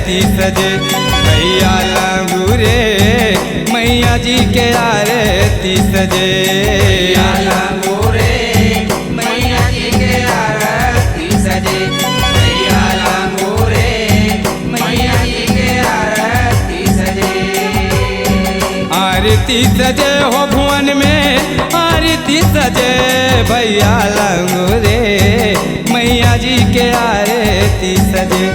आरती सजे भैया लंगूरे मैया जी के आरती सजे। भैया लंगूरे मैया जी के आरती सजे। भैया लंगूरे मैया जी के आरती सजे। आरती सजे हो भुवन में आरती सजे भैया लंगूरे मैया जी के आरती सजे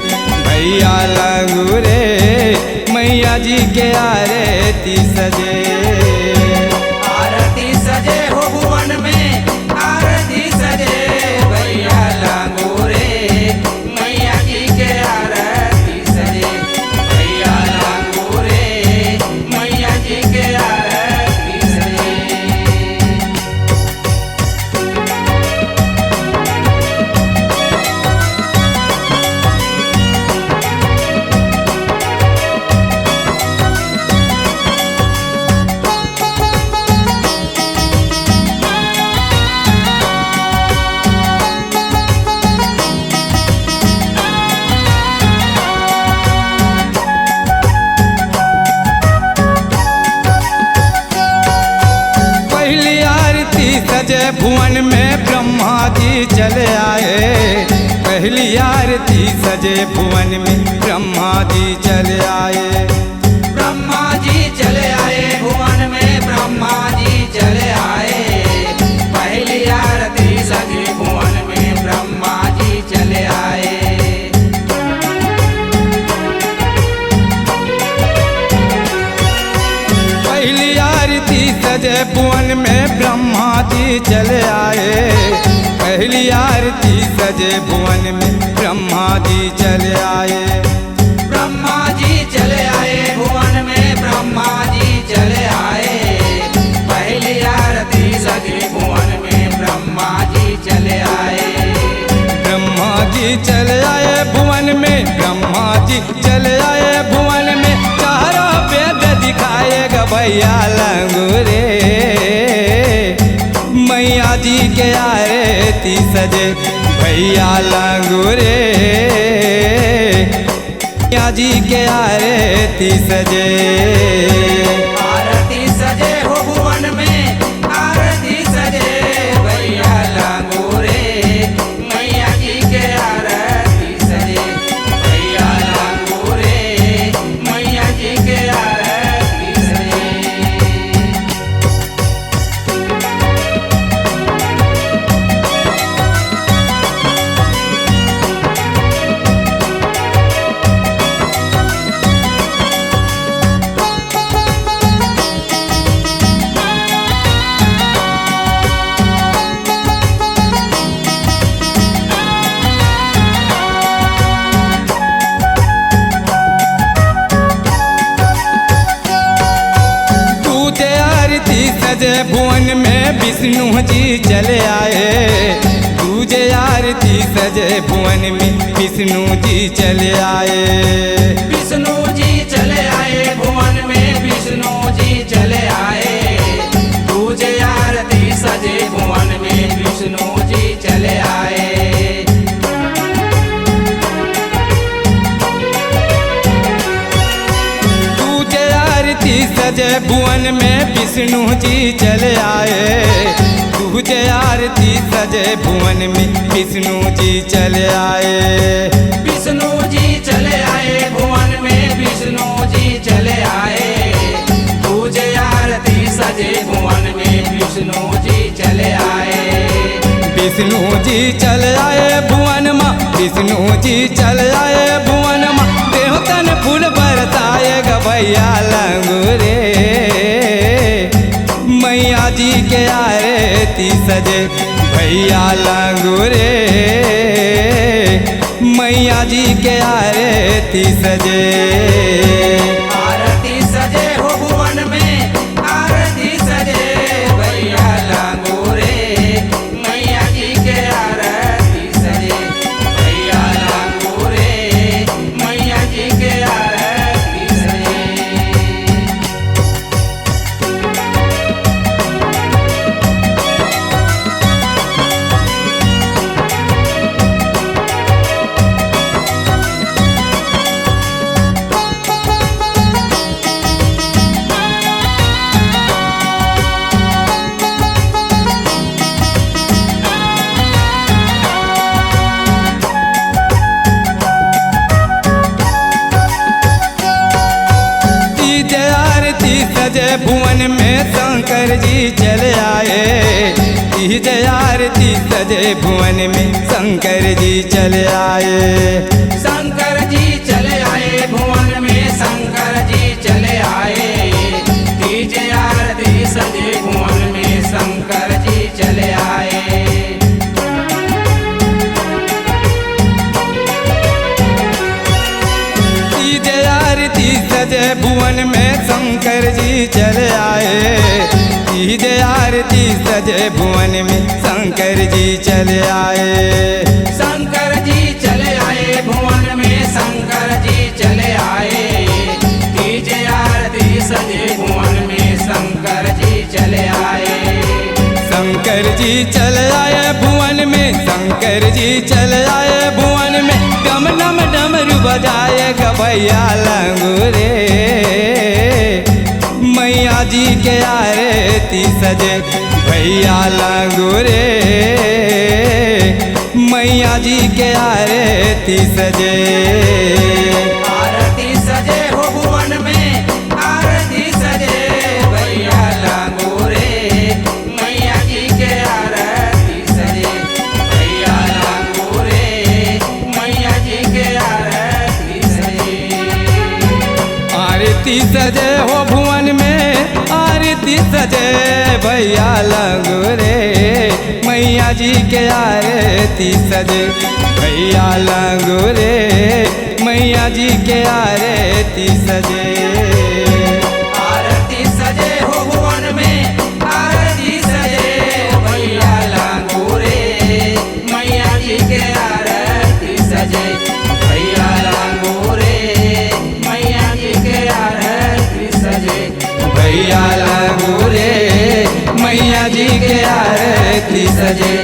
भैया लंगूरे मैया जी के आरती सजे। आरती सजे हो भुवन में आरती सजे भैया लंगूरे मैया जी के आरती सजे। भैया लंगूरे मैया जी के आरती सजे। सजे भुवन में ब्रह्मा जी चले आए। पहली आरती सजे भुवन में ब्रह्मा जी चले आए। ब्रह्मा जी चले आए भुवन में ब्रह्मा जी चले आए। पहली आरती सजे भुवन में ब्रह्मा जी चले आए। पहली आरती सजे भुवन में ब्रह्मा जी चले आए। पहली आरती सजे भुवन में ब्रह्मा जी चले आए। ब्रह्मा जी चले आए भुवन में ब्रह्मा जी चले आए। पहली आरती सजे भुवन में ब्रह्मा जी चले आए। ब्रह्मा जी चले आए भुवन में ब्रह्मा जी चले आए भुवन में चारों वेद दिखाएगा भैया लंगूरे मैया जी के आरती सजे भैया लंगूरे मैया जी के आरती सजे। आरती सजे हो भुवन में आरती सजे भैया लंगूरे मैया जी के आरती सजे। भैया लंगूरे मैया जी के आरती सजे। सजे भुवन में विष्णु जी चले आए। दूजे आरती सजे भुवन में विष्णु जी चले आए। विष्णु जी चले आए भुवन में विष्णु जी चले आए। दूजे आरती सजे भुवन में विष्णु जी चले आए। सजे भुवन में विष्णु जी चले आए। दूजे आरती सजे भुवन में विष्णु जी चले आए। विष्णु जी चले आए भुवन में विष्णु जी चले आए। दूजे आरती सजे भुवन में विष्णु जी चले आए। विष्णु जी चले आए भुवन में विष्णु जी चले आए भुवन में देवतन फूल बरसाएगा भैया लंगूरे मैया जी के आरती सजे भैया लंगूरे मैया जी के आरती सजे। आरती सजे हो भुवन में आरती सजे भैया लंगूरे मैया जी के आरती सजे। भैया लंगूरे मैया जी के आरती सजे। भुवन में शंकर जी चले आए। तीज आरती सजे भुवन में शंकर जी चले आए। शंकर जी चले आए भुवन में शंकर जी चले आए। तीज आरती सजे भुवन में शंकर जी चले आए। तीज आरती सजे भुवन में शंकर जी चले आए। तीज आरती सजे भुवन में शंकर जी चले आए। शंकर जी चले आए भुवन में शंकर जी चले आए। तीज आरती सजे भुवन में शंकर जी चले आए। शंकर जी चले आए भुवन में शंकर जी चले आए भुवन में। डम डम डमरू बजाए गवैया लंगूरे। मैया जी के आरती सजे भैया लंगूरे। मैया जी के आरती सजे। आरती सजे हो भुवन में आरती सजे भैया लंगूरे। मैया जी के आरती सजे भैया लंगूरे। मैया जी के आरती सजे। आरती सजे हो भुवन में आरती सजे भैया लंगूरे। मैया जी के आरती सजे भैया लंगूरे। मैया जी के आरती सजे। आरती सजे हो भुवन में आरती सजे भैया लंगूरे। मैया जी के आरती सजे भैया लंगूरे। मैया जी के आरती सजे भैया लंगूरे। मैया जी के आरती सजे।